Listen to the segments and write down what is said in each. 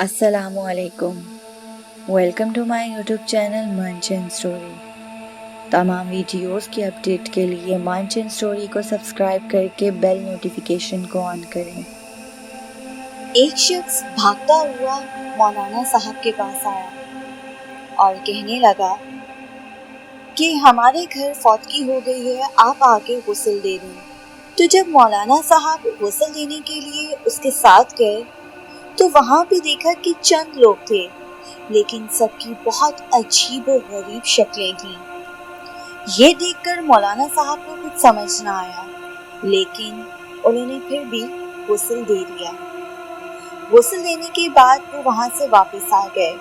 अस्सलामु अलैकुम। Welcome to my YouTube channel Manchan story. तमाम वीडियोस की अपडेट के लिए मंचन स्टोरी को सब्सक्राइब करके बेल नोटिफिकेशन को ऑन करें। एक शख्स भागता हुआ मौलाना साहब के पास आया और कहने लगा कि हमारे घर फौतगी हो गई है, आप आके गुस्ल दे दें। तो जब मौलाना साहब गुस्ल देने के लिए उसके साथ गए तो वहाँ पे देखा कि चंद लोग थे, लेकिन सबकी बहुत अजीब और गरीब शक्लें थीं। ये देखकर मौलाना साहब को कुछ समझ न आया, लेकिन उन्होंने फिर भी गुस्ल दे दिया। गुस्ल देने के बाद वो वहाँ से वापस आ गए।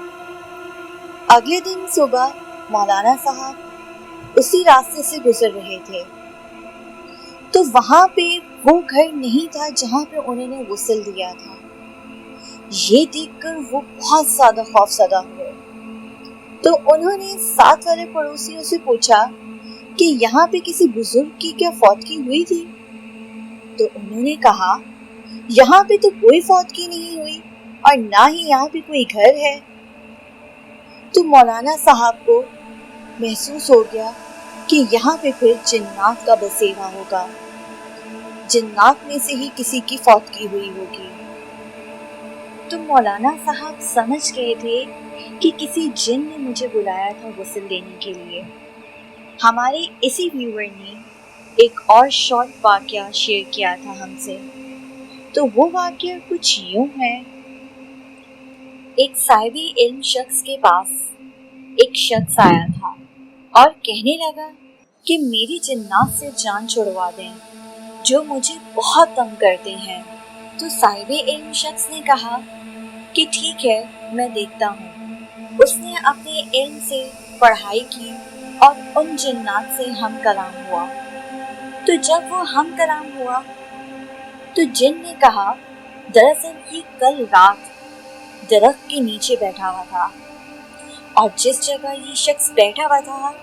अगले दिन सुबह मौलाना साहब उसी रास्ते से गुजर रहे थे, तो वहाँ पे वो घर नहीं था जहाँ पे उन्होंने गुस्ल दिया था। ये देखकर वो बहुत ज्यादा खौफजदा हुए, तो उन्होंने साथ वाले पड़ोसियों से पूछा कि यहाँ पे किसी बुजुर्ग की क्या फौतगी हुई थी। तो उन्होंने कहा यहाँ पे तो कोई फौतगी नहीं हुई और ना ही यहाँ पे कोई घर है। तो मौलाना साहब को महसूस हो गया कि यहाँ पे फिर जिन्नात का बसेरा होगा, जिन्नात में से ही किसी की फौतगी हुई होगी। तो मौलाना साहब समझ गए थे कि किसी जिन ने मुझे बुलाया था गुस्ल देने के लिए। हमारे इसी व्यूअर ने एक और शॉर्ट वाकया शेयर किया था हमसे, तो वो वाकया कुछ यूं है। एक साहिबे इल्म शख्स के पास एक शख्स आया था और कहने लगा कि मेरी जिन्नात से जान छुड़वा दें, जो मुझे बहुत तंग करते हैं। तो साहिबे इल्म शख्स ने कहा कि ठीक है, मैं देखता हूँ। उसने अपने इल्म से पढ़ाई की और उन जिन्नात से हम कलाम हुआ। तो जब वो हम कलाम हुआ तो जिन ने कहा, दरअसल ये कल रात दरख्त के नीचे बैठा हुआ था और जिस जगह ये शख्स बैठा हुआ था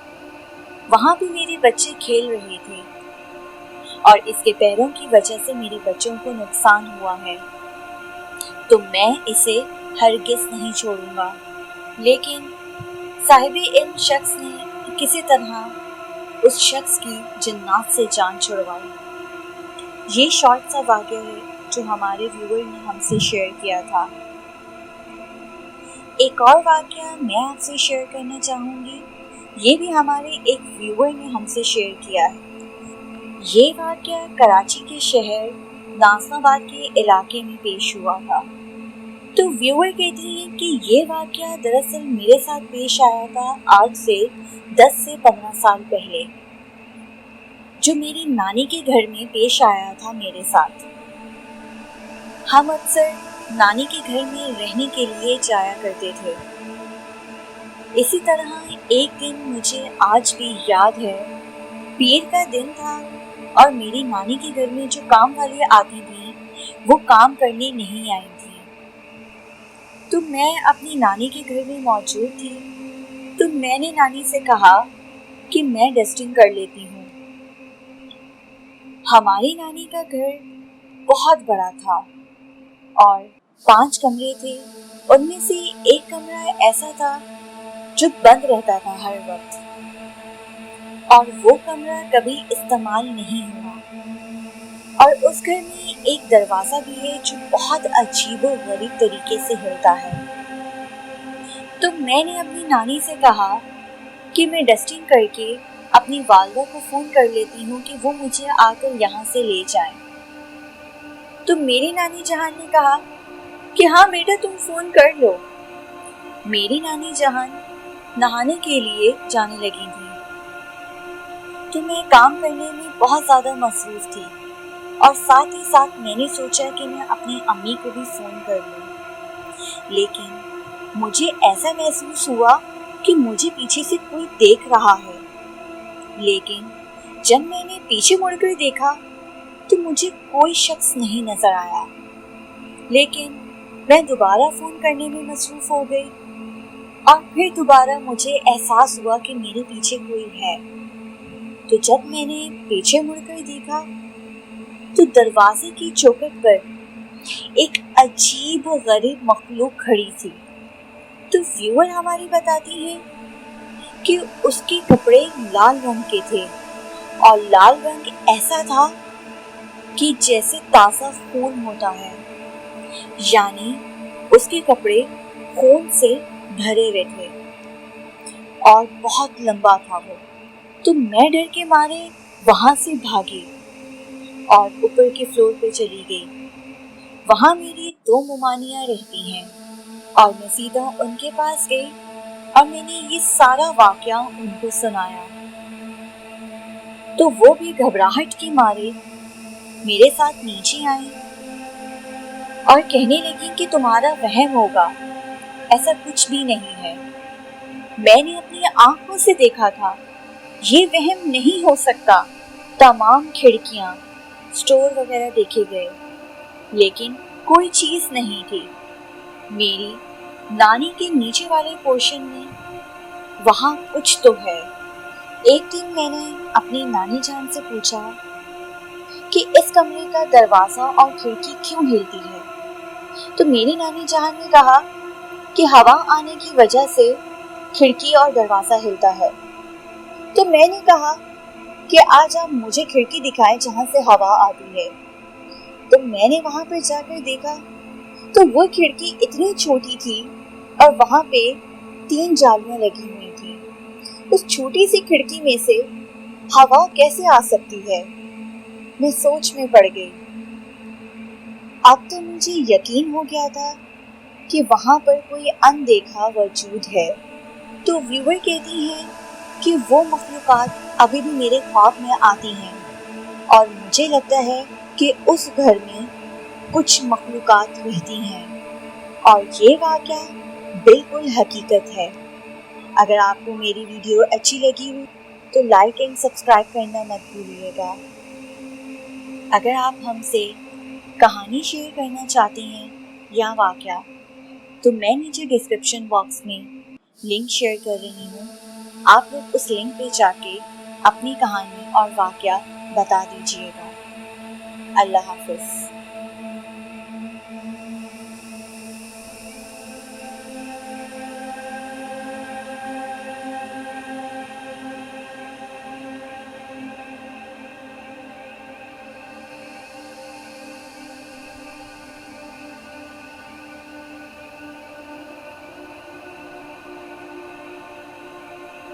वहाँ पे मेरे बच्चे खेल रहे थे और इसके पैरों की वजह से मेरे बच्चों को नुकसान हुआ है, तो मैं इसे हरगिज़ नहीं छोड़ूंगा। लेकिन साहिबे इल्म शख्स ने किसी तरह उस शख्स की जिन्नात से जान छुड़वाई। ये शॉर्ट सा वाक़या है जो हमारे व्यूअर ने हमसे शेयर किया था। एक और वाक़या मैं आपसे शेयर करना चाहूँगी, ये भी हमारे एक व्यूअर ने हमसे शेयर किया है। ये वाक़या कराची के शहर नाज़िमाबाद के इलाके में पेश हुआ था। तो व्यूअर कहती हैं कि ये वाक़या दरअसल मेरे साथ पेश आया था आज से 10 से 15 साल पहले, जो मेरी नानी के घर में पेश आया था मेरे साथ। हम अक्सर नानी के घर में रहने के लिए जाया करते थे। इसी तरह एक दिन मुझे आज भी याद है, पीर का दिन था और मेरी नानी के घर में जो काम वाली आती थी वो काम करने नहीं आई थी। तो मैं अपनी नानी के घर में मौजूद थी, तो मैंने नानी से कहा कि मैं डस्टिंग कर लेती हूँ। हमारी नानी का घर बहुत बड़ा था और 5 कमरे थे। उनमें से एक कमरा ऐसा था जो बंद रहता था हर वक्त, और वो कमरा कभी इस्तेमाल नहीं हुआ। और उस घर में एक दरवाज़ा भी है जो बहुत अजीब और गरीब तरीके से हिलता है। तो मैंने अपनी नानी से कहा कि मैं डस्टिंग करके अपनी वालिदा को फ़ोन कर लेती हूँ कि वो मुझे आकर यहाँ से ले जाएं। तो मेरी नानी जहान ने कहा कि हाँ बेटा, तुम फ़ोन कर लो। मेरी नानी जहान नहाने के लिए जाने लगी थी, तो मैं काम करने में बहुत ज़्यादा मसरूफ़ थी और साथ ही साथ मैंने सोचा कि मैं अपनी अम्मी को भी फ़ोन कर लूँ। लेकिन मुझे ऐसा महसूस हुआ कि मुझे पीछे से कोई देख रहा है। लेकिन जब मैंने पीछे मुड़कर देखा तो मुझे कोई शख्स नहीं नज़र आया। लेकिन मैं दोबारा फ़ोन करने में मसरूफ़ हो गई और फिर दोबारा मुझे एहसास हुआ कि मेरे पीछे कोई है। तो जब मैंने पीछे मुड़कर देखा तो दरवाजे की चौखट पर एक अजीब व गरीब मखलूक खड़ी थी। तो व्यूअर हमारी बताती है कि उसके कपड़े लाल रंग के थे और लाल रंग ऐसा था कि जैसे ताज़ा खून होता है, यानी उसके कपड़े खून से भरे हुए थे और बहुत लंबा था वो। तो मैं डर के मारे वहाँ से भागी और ऊपर के फ्लोर पे चली गई। वहाँ मेरी 2 मुमानियाँ रहती हैं और मैं सीधा उनके पास गई और मैंने ये सारा वाक़या उनको सुनाया। तो वो भी घबराहट के मारे मेरे साथ नीचे आई और कहने लगी कि तुम्हारा वहम होगा, ऐसा कुछ भी नहीं है। मैंने अपनी आंखों से देखा था, ये वहम नहीं हो सकता। तमाम खिड़कियां, स्टोर वगैरह देखे गए, लेकिन कोई चीज़ नहीं थी। मेरी नानी के नीचे वाले पोर्शन में वहाँ कुछ तो है। एक दिन मैंने अपनी नानी जान से पूछा कि इस कमरे का दरवाज़ा और खिड़की क्यों हिलती है। तो मेरी नानी जान ने कहा कि हवा आने की वजह से खिड़की और दरवाज़ा हिलता है। तो मैंने कहा कि आज आप मुझे खिड़की दिखाएं जहाँ से हवा आती है। तो मैंने वहाँ पर जाकर देखा तो वो खिड़की इतनी छोटी थी और वहाँ पे 3 जालियाँ लगी हुई थी। उस छोटी सी खिड़की में से हवा कैसे आ सकती है? मैं सोच में पड़ गई। अब तो मुझे यकीन हो गया था कि वहाँ पर कोई अनदेखा वजूद है। तो व्यूअर कहती हैं कि वो मखलूक़ात अभी भी मेरे ख्वाब में आती हैं और मुझे लगता है कि उस घर में कुछ मखलूक़ात रहती हैं और ये वाक़या बिल्कुल हकीकत है। अगर आपको मेरी वीडियो अच्छी लगी हो तो लाइक एंड सब्सक्राइब करना मत भूलिएगा। अगर आप हमसे कहानी शेयर करना चाहते हैं या वाक़या, तो मैं नीचे डिस्क्रिप्शन बॉक्स में लिंक शेयर कर रही हूँ। आप लोग उस लिंक पे जाके अपनी कहानी और वाक़या बता दीजिएगा। अल्लाह हाफ़िज़।